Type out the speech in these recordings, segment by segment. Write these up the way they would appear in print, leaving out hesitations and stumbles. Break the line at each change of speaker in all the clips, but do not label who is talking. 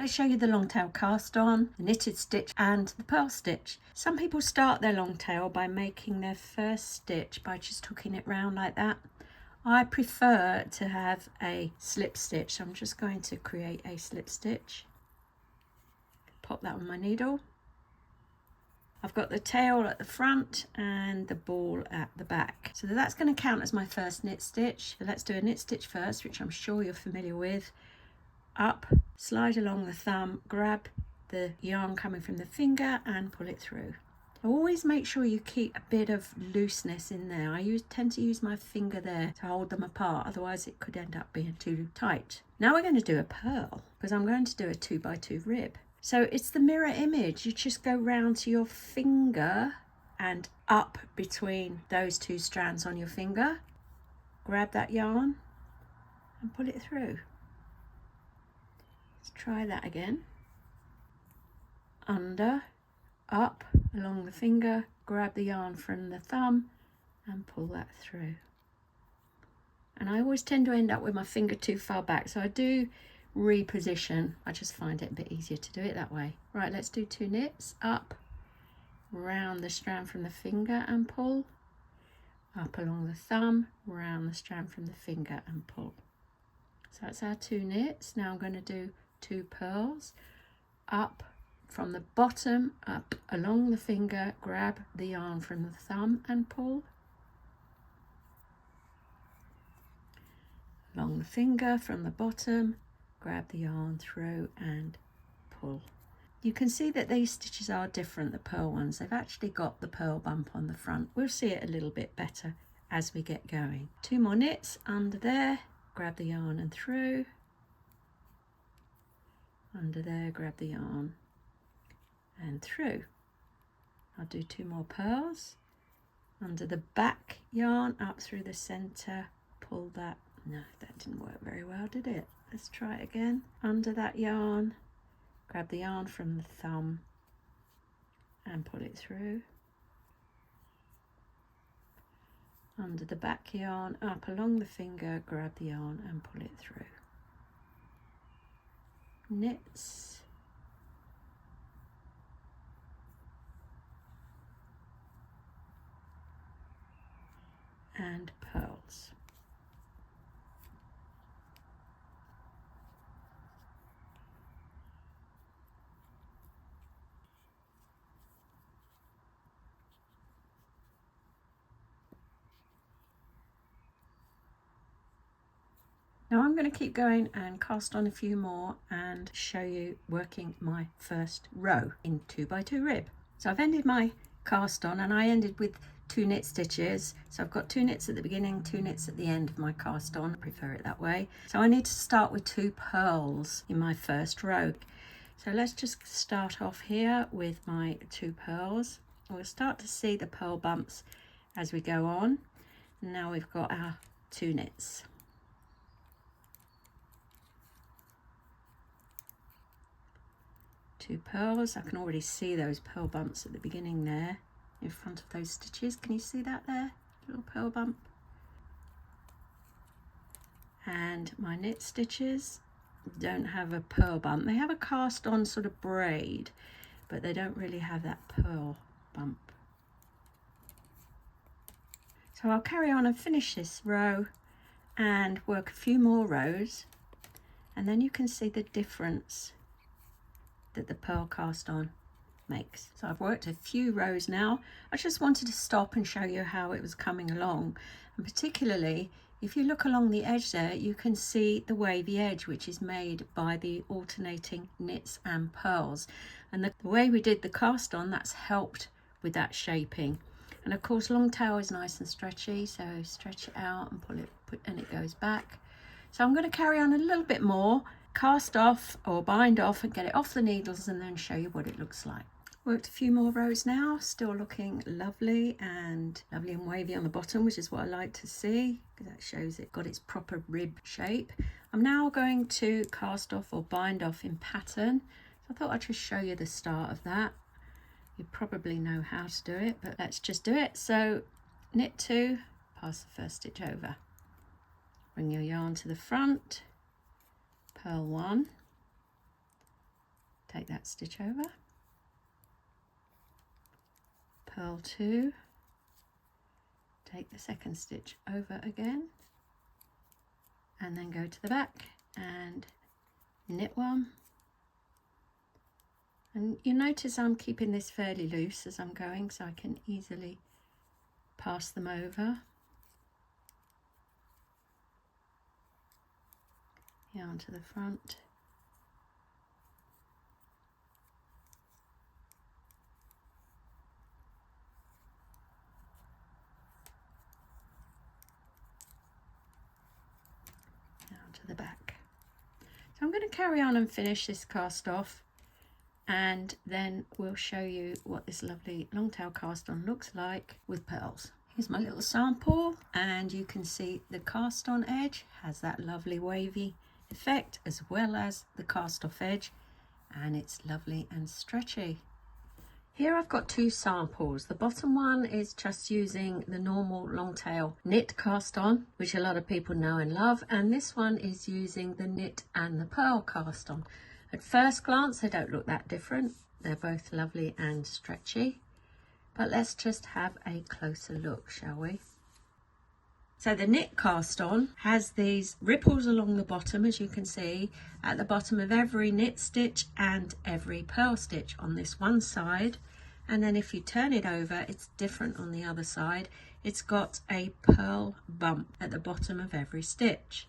Let's show you the long tail cast on, the knitted stitch and the purl stitch. Some people start their long tail by making their first stitch by just hooking it round like that. I prefer to have a slip stitch, so I'm just going to create a slip stitch. Pop that on my needle. I've got the tail at the front and the ball at the back. So that's going to count as my first knit stitch. So let's do a knit stitch first, which I'm sure you're familiar with. Up, slide along the thumb, grab the yarn coming from the finger and pull it through. Always make sure you keep a bit of looseness in there. I tend to use my finger there to hold them apart, otherwise it could end up being too tight. Now we're going to do a purl, because I'm going to do a 2x2 rib. So it's the mirror image. You just go round to your finger and up between those two strands on your finger. Grab that yarn and pull it through. Let's try that again. Under, up, along the finger, grab the yarn from the thumb and pull that through. And I always tend to end up with my finger too far back, so I do reposition. I just find it a bit easier to do it that way. Right, let's do 2 knits. Up, round the strand from the finger and pull. Up along the thumb, round the strand from the finger and pull. So that's our 2 knits. Now I'm going to do 2 purls. Up from the bottom, up along the finger, grab the yarn from the thumb and pull. Along the finger from the bottom, grab the yarn through and pull. You can see that these stitches are different, the purl ones. They've actually got the purl bump on the front. We'll see it a little bit better as we get going. 2 more knits under there, grab the yarn and through. Under there, grab the yarn and through. I'll do 2 more purls. Under the back yarn, up through the center, pull that. No, that didn't work very well, did it? Let's try it again. Under that yarn, grab the yarn from the thumb and pull it through. Under the back yarn, up along the finger, grab the yarn and pull it through. Knits. And purls. Now I'm going to keep going and cast on a few more and show you working my first row in 2x2 rib. So I've ended my cast on and I ended with 2 knit stitches. So I've got 2 knits at the beginning, 2 knits at the end of my cast on. I prefer it that way. So I need to start with 2 purls in my first row. So let's just start off here with my 2 purls. We'll start to see the purl bumps as we go on. Now we've got our 2 knits. Two purls. I can already see those purl bumps at the beginning there in front of those stitches. Can you see that there? Little purl bump. And my knit stitches don't have a purl bump. They have a cast on sort of braid, but they don't really have that purl bump. So I'll carry on and finish this row and work a few more rows, and then you can see the difference that the purl cast on makes. So I've worked a few rows now. I just wanted to stop and show you how it was coming along, and particularly if you look along the edge there, you can see the wavy edge, which is made by the alternating knits and purls. And the way we did the cast on, that's helped with that shaping. And of course, long tail is nice and stretchy, so stretch it out and pull it, and it goes back. So I'm going to carry on a little bit more, cast off or bind off and get it off the needles, and then show you what it looks like. Worked a few more rows now, still looking lovely and wavy on the bottom, which is what I like to see, because that shows it got its proper rib shape. I'm now going to cast off or bind off in pattern. So I thought I'd just show you the start of that. You probably know how to do it, but let's just do it. So knit 2, pass the first stitch over. Bring your yarn to the front, purl 1, take that stitch over, purl 2, take the second stitch over again, and then go to the back and knit 1. And you notice I'm keeping this fairly loose as I'm going, so I can easily pass them over. Here onto the front. Here onto the back. So I'm going to carry on and finish this cast off, and then we'll show you what this lovely long tail cast on looks like with pearls. Here's my little sample, and you can see the cast on edge has that lovely wavy effect as well as the cast off edge, and it's lovely and stretchy. Here I've got 2 samples. The bottom one is just using the normal long tail knit cast on, which a lot of people know and love, and this one is using the knit and the purl cast on. At first glance they don't look that different, they're both lovely and stretchy, but let's just have a closer look, shall we? So the knit cast on has these ripples along the bottom, as you can see, at the bottom of every knit stitch and every purl stitch on this one side. And then if you turn it over, it's different on the other side. It's got a purl bump at the bottom of every stitch.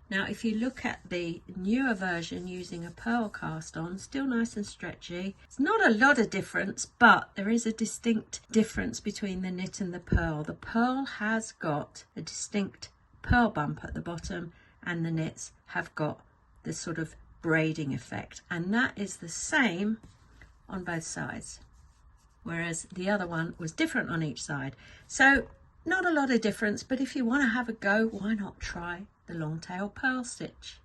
Now if you look at the newer version using a purl cast on, still nice and stretchy. It's not a lot of difference, but there is a distinct difference between the knit and the purl. The purl has got a distinct purl bump at the bottom, and the knits have got this sort of braiding effect, and that is the same on both sides, whereas the other one was different on each side. So not a lot of difference, but if you want to have a go, why not try the long tail purl stitch?